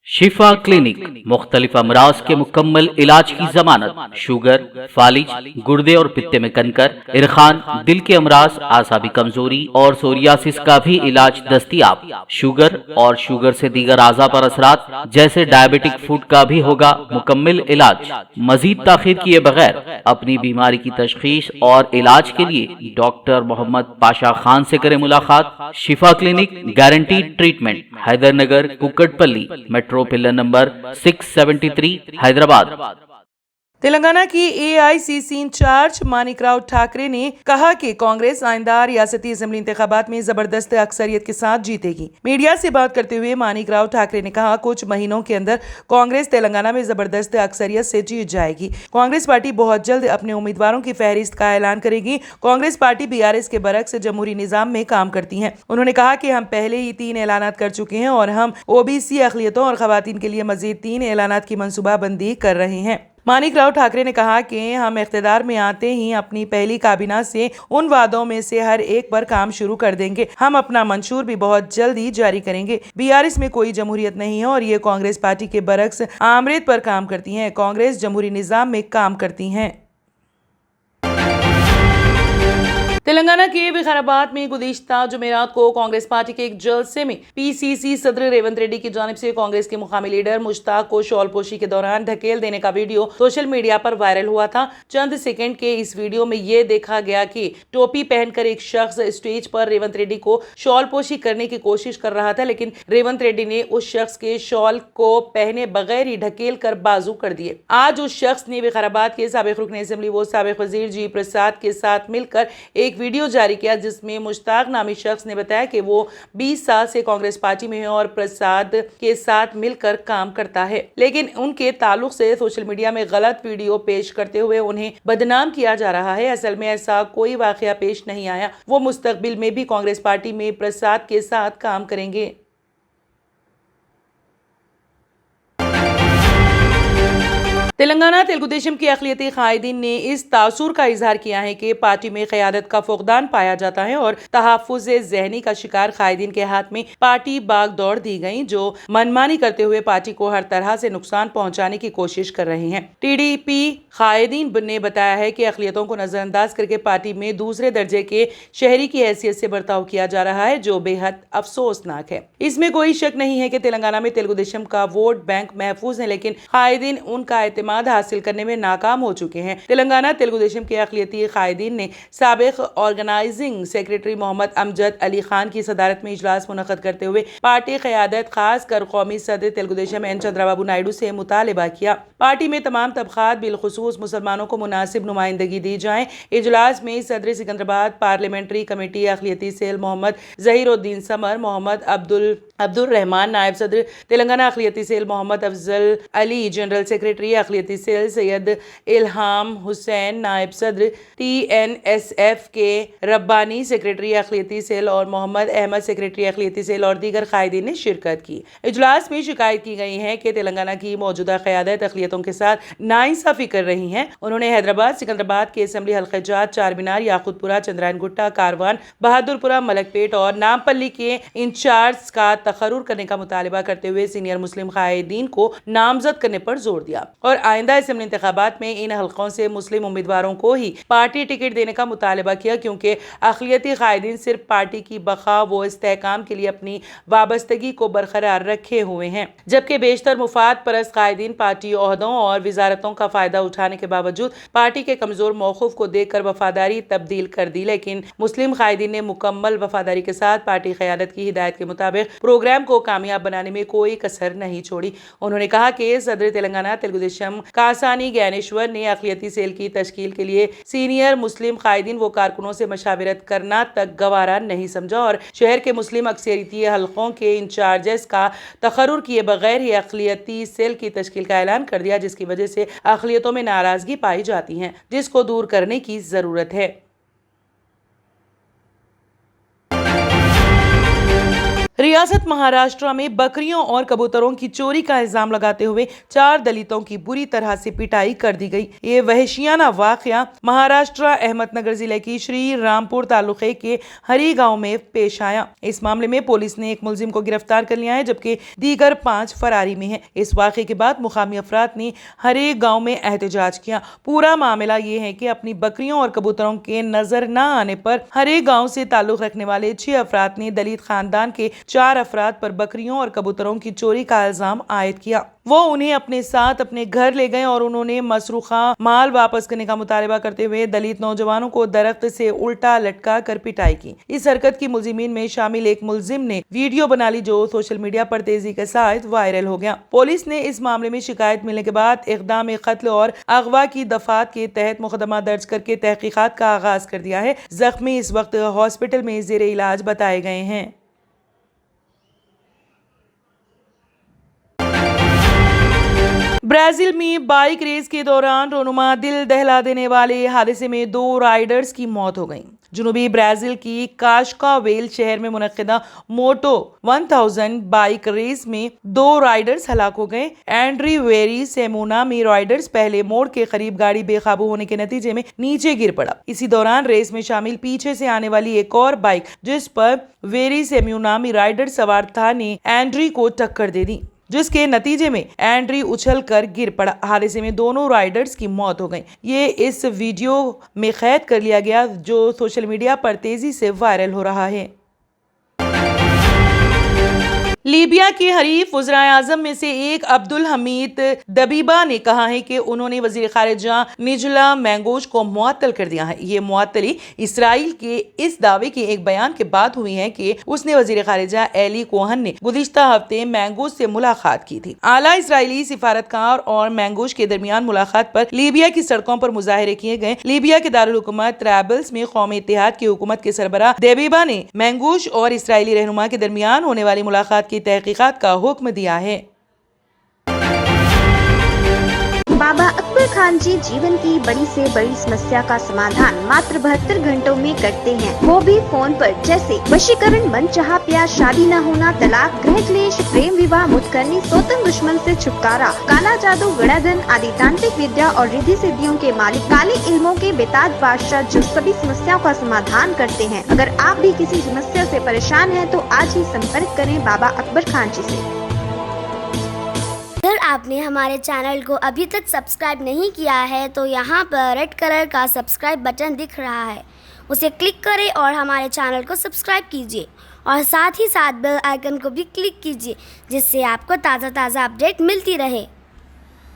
शिफा clinic मुख्तलिफ अमराज के मुकम्मल इलाज की जमानत, शुगर, फालिज, गुर्दे और पित्ते में कनकर, इरखान, दिल के अमराज, आसाबी कमजोरी और सोरियासिस का भी इलाज दस्तयाब। शुगर और शुगर से दीगर आज़ा पर असरात जैसे डायबिटिक फूड का भी होगा मुकम्मल इलाज। मजीद ताखीर किए बगैर अपनी बीमारी की तशखीस और इलाज के लिए डॉक्टर मोहम्मद पाशा खान से करें मुलाकात। Shifa clinic, guaranteed treatment, Hydernagar, Kukatpally, metro pillar number 673, Hyderabad. Telangana की एआईसीसी इंचार्ज मानिकराव ठाकरे ने कहा कि कांग्रेस आइंदा रियासती असेंबली इंतखाबात में जबरदस्त अक्सरियत के साथ जीतेगी। मीडिया से बात करते हुए मानिकराव ठाकरे ने कहा, कुछ महीनों के अंदर कांग्रेस तेलंगाना में जबरदस्त अक्सरियत से जीत जाएगी। कांग्रेस पार्टी बहुत जल्द अपने उम्मीदवारों की फहरिस्त का ऐलान करेगी। कांग्रेस पार्टी बीआरएस के बरक्स जमहूरी निजाम में काम करती है। उन्होंने कहा कि हम पहले ही 3 ऐलानात कर चुके हैं और हम ओबीसी अक़लियतों और खवातीन के लिए मजीद 3 ऐलानात की मनसूबाबंदी कर रहे हैं। मानिकराव ठाकरे ने कहा कि हम इख्तिदार में आते ही अपनी पहली काबीना से उन वादों में से हर एक पर काम शुरू कर देंगे। हम अपना मंशूर भी बहुत जल्दी जारी करेंगे। बीआरएस में कोई जमहूरियत नहीं है और ये कांग्रेस पार्टी के बरक्स आमरेत पर काम करती हैं। कांग्रेस जमहूरी निजाम में काम करती हैं। तेलंगाना के विकाराबाद में गुज़िश्ता जुमेरात को कांग्रेस पार्टी के एक जलसे में पीसीसी सदर रेवंत रेड्डी की जानिब से कांग्रेस के मुकामी लीडर मुश्ताक को शॉलपोशी के दौरान ढकेल देने का वीडियो सोशल मीडिया पर वायरल हुआ था। चंद सेकंड के इस वीडियो में ये देखा गया कि टोपी पहनकर एक शख्स स्टेज पर रेवंत रेड्डी को शॉलपोशी करने की कोशिश कर रहा था, लेकिन रेवंत रेड्डी ने उस शख्स के शॉल को पहने बगैर ही ढकेल कर बाजू कर दिए। आज उस शख्स ने विकाराबाद के साबिक रुकन असेंबली वो साबिक वजीर जी प्रसाद के साथ मिलकर एक वीडियो जारी किया, जिसमें मुश्ताक नामी शख्स ने बताया कि वो 20 साल से कांग्रेस पार्टी में है और प्रसाद के साथ मिलकर काम करता है, लेकिन उनके ताल्लुक से सोशल मीडिया में गलत वीडियो पेश करते हुए उन्हें बदनाम किया जा रहा है। असल में ऐसा कोई वाकया पेश नहीं आया। वो मुस्तकबिल में भी कांग्रेस पार्टी में प्रसाद के साथ काम करेंगे। तेलंगाना तेलुगुदेशम के अक़लियती कायदीन ने इस तासुर का इजहार किया है कि पार्टी में क़यादत का फुक़दान पाया जाता है और तहफ़्फ़ुज़ ज़हनी का शिकार कायदीन के हाथ में पार्टी बाग दौड़ दी गई, जो मनमानी करते हुए पार्टी को हर तरह से नुकसान पहुंचाने की कोशिश कर रहे हैं। टीडीपी कायदीन ने बताया है कि अक़लियतों को नज़रअंदाज करके पार्टी में दूसरे दर्जे के शहरी की हैसियत से बर्ताव किया जा रहा है, जो बेहद अफसोसनाक है। इसमें कोई शक नहीं है कि तेलंगाना में तेलुगुदेशम का वोट बैंक महफूज है, लेकिन कायदीन उनका एतमाद हासिल करने में नाकाम हो चुके हैं। तेलंगाना तेलुगुदेशम के अक़लियती कायदीन ने साबिक ऑर्गेनाइजिंग सेक्रेटरी मोहम्मद अमजद अली खान की सदारत में इजलास मुनक़द करते हुए पार्टी क़यादत खास कर कौमी सदर तेलुगुदेशम एन चंद्राबाबू नायडू से मुतालबा किया। पार्टी में तमाम तबक़ात बिलखुसूस मुसलमानों को मुनासिब नुमाइंदगी दी जाए। इजलास में सदर सिकंदराबाद पार्लियामेंट्री कमेटी अक़लियती सेल मोहम्मद ज़हीरुद्दीन समर, मोहम्मद अब्दुल रहमान नायब सदर, तेलंगाना अक़लियती cell Mohammed Afzal Ali, general secretary अक़लियती सेल सैयद इल्हाम हुसैन, नायब सदर TNSF के रब्बानी, सेक्रेटरी अक़लियती सेल और मोहम्मद अहमद, सेक्रेटरी अक़लियती सेल और दीगर कायदीन ने शिरकत की। इजलास में शिकायत की गई है कि तेलंगाना की मौजूदा क़यादत अक़लियतों के साथ नाइंसाफ़ी कर रही है। उन्होंने हैदराबाद, सिकंदराबाद के असेंबली हल्क़े जात, चारमीनार, याकूतपुरा, चंद्रायन गुट्टा, कारवान, बहादुरपुरा, मलकपेट और नामपल्ली के इंचार्ज का तकर्रुर करने का मुतालबा करते हुए सीनियर मुस्लिम कायदीन को नामजद करने पर जोर दिया और आइंदा असेंबली इंतखाबात में इन हल्कों से मुस्लिम उम्मीदवारों को ही पार्टी टिकट देने का मुतालबा किया, क्योंकि अक़लियती कायदीन सिर्फ पार्टी की बका व इस्तेहकाम के लिए अपनी वाबस्तगी को बरकरार रखे हुए हैं, जबकि बेशतर मुफाद परस्त कायदीन पार्टी ओहदों और वजारतों का फ़ायदा उठाने के बावजूद पार्टी के कमज़ोर मौक़िफ़ को देखकर वफादारी तब्दील कर दी। लेकिन मुस्लिम कायदीन ने मुकम्मल वफादारी के साथ पार्टी क़यादत की हिदायत के मुताबिक प्रोग्राम को कामयाब बनाने में कोई कसर नहीं छोड़ी। उन्होंने कहा कि सदर तेलंगाना तेलुगुदेशम कासानी ज्ञानेश्वर ने अक़लियती सेल की तश्कील के लिए सीनियर मुस्लिम कायदीन व कारकुनों से मशावरत करना तक गवारा नहीं समझा और शहर के मुस्लिम अक्सरियती हल्कों के इंचार्जेस का तकर्रुर किए बगैर ही अक़लियती सेल की तश्कील का ऐलान कर दिया, जिसकी वजह से अक़लियतों में नाराज़गी पाई जाती है, जिसको दूर करने की ज़रूरत है। रियासत महाराष्ट्र में बकरियों और कबूतरों की चोरी का इल्जाम लगाते हुए 4 दलितों की बुरी तरह से पिटाई कर दी गई। ये वहशियाना वाकया महाराष्ट्र अहमदनगर जिले की श्री रामपुर तालुके के हरी गांव में पेश आया। इस मामले में पुलिस ने एक मुलजिम को गिरफ्तार कर लिया है, जबकि दीगर 5 फरारी में हैं। इस वाकये के बाद मुकामी अफराद ने हरे गांव में एहतजाज किया। पूरा मामला ये है कि अपनी बकरियों और कबूतरों के नजर न आने पर हरे गांव से ताल्लुक रखने वाले 6 अफराद ने दलित खानदान के 4 अफराद पर बकरियों और कबूतरों की चोरी का इल्जाम आयद किया। वो उन्हें अपने साथ अपने घर ले गए और उन्होंने मसरूखा माल वापस करने का मुतालबा करते हुए दलित नौजवानों को दरख्त से उल्टा लटका कर पिटाई की। इस हरकत की मुलजिमीन में शामिल एक मुलजिम ने वीडियो बना ली, जो सोशल मीडिया पर तेजी के साथ वायरल हो गया। पुलिस ने इस मामले में शिकायत मिलने के बाद इक़दाम कत्ल और अगवा की दफात के तहत मुकदमा दर्ज करके तहकीकात का आगाज कर दिया है। जख्मी इस वक्त हॉस्पिटल में ज़ेरे इलाज बताए गए हैं। ब्राजील में बाइक रेस के दौरान रोनुमा दिल दहला देने वाले हादसे में 2 राइडर्स की मौत हो गई। जनूबी ब्राजील की कास्कावेल शहर में मुनक्किदा मोटो 1000 बाइक रेस में 2 राइडर्स हलाक हो गए। एंड्री वेरी सेमुना में राइडर्स पहले मोड़ के करीब गाड़ी बेकाबू होने के नतीजे में नीचे गिर पड़ा। इसी दौरान रेस में शामिल पीछे से आने वाली एक और बाइक, जिस पर वेरी सेमुना में राइडर सवार था, ने एंड्री को टक्कर दे दी, जिसके नतीजे में एंड्री उछलकर गिर पड़ा। हादसे में दोनों राइडर्स की मौत हो गई। ये इस वीडियो में कैद कर लिया गया, जो सोशल मीडिया पर तेजी से वायरल हो रहा है। लीबिया के हरीफ वज़राए आज़म में से एक अब्दुल हमीद दबीबा ने कहा है कि उन्होंने वज़ीर ख़ारिजा निजला मैंगोश को मुअत्तल कर दिया है। ये मुअत्तली इसराइल के इस दावे के एक बयान के बाद हुई है कि उसने वज़ीर ख़ारिजा एली कोहन ने गुज़िश्ता हफ्ते मैंगोश से मुलाकात की थी। आला इसराइली सिफारतकार और मैंगोश के दरमियान मुलाकात पर लीबिया की सड़कों पर मुजाहरे किए गए। लीबिया के दारुल हुकूमत ट्रैबल्स में कौमी इत्तेहाद की हुकूमत के सरबराह दबीबा ने मैंगोश और इसराइली रहनुमा के दरमियान होने वाली मुलाकात की तहकीकात का हुक्म दिया है। बाबा अकबर खान जी जीवन की बड़ी से बड़ी समस्या का समाधान मात्र 72 घंटों में करते हैं, वो भी फोन पर। जैसे वशीकरण, मनचाहा प्यार, शादी न होना, तलाक, गृह क्लेश, प्रेम विवाह, मुतकरनी, सोतन दुश्मन से छुटकारा, काला जादू, गड़ाधन आदि तांत्रिक विद्या और रिद्धि सिद्धियों के मालिक काले इल्मों के बेताज बादशाह, जो सभी समस्याओं का समाधान करते हैं। अगर आप भी किसी समस्या से परेशान हैं तो आज ही संपर्क करें बाबा अकबर खान जी से। अगर आपने हमारे चैनल को अभी तक सब्सक्राइब नहीं किया है तो यहाँ पर रेड कलर का सब्सक्राइब बटन दिख रहा है, उसे क्लिक करें और हमारे चैनल को सब्सक्राइब कीजिए और साथ ही साथ बेल आइकन को भी क्लिक कीजिए, जिससे आपको ताज़ा अपडेट मिलती रहे।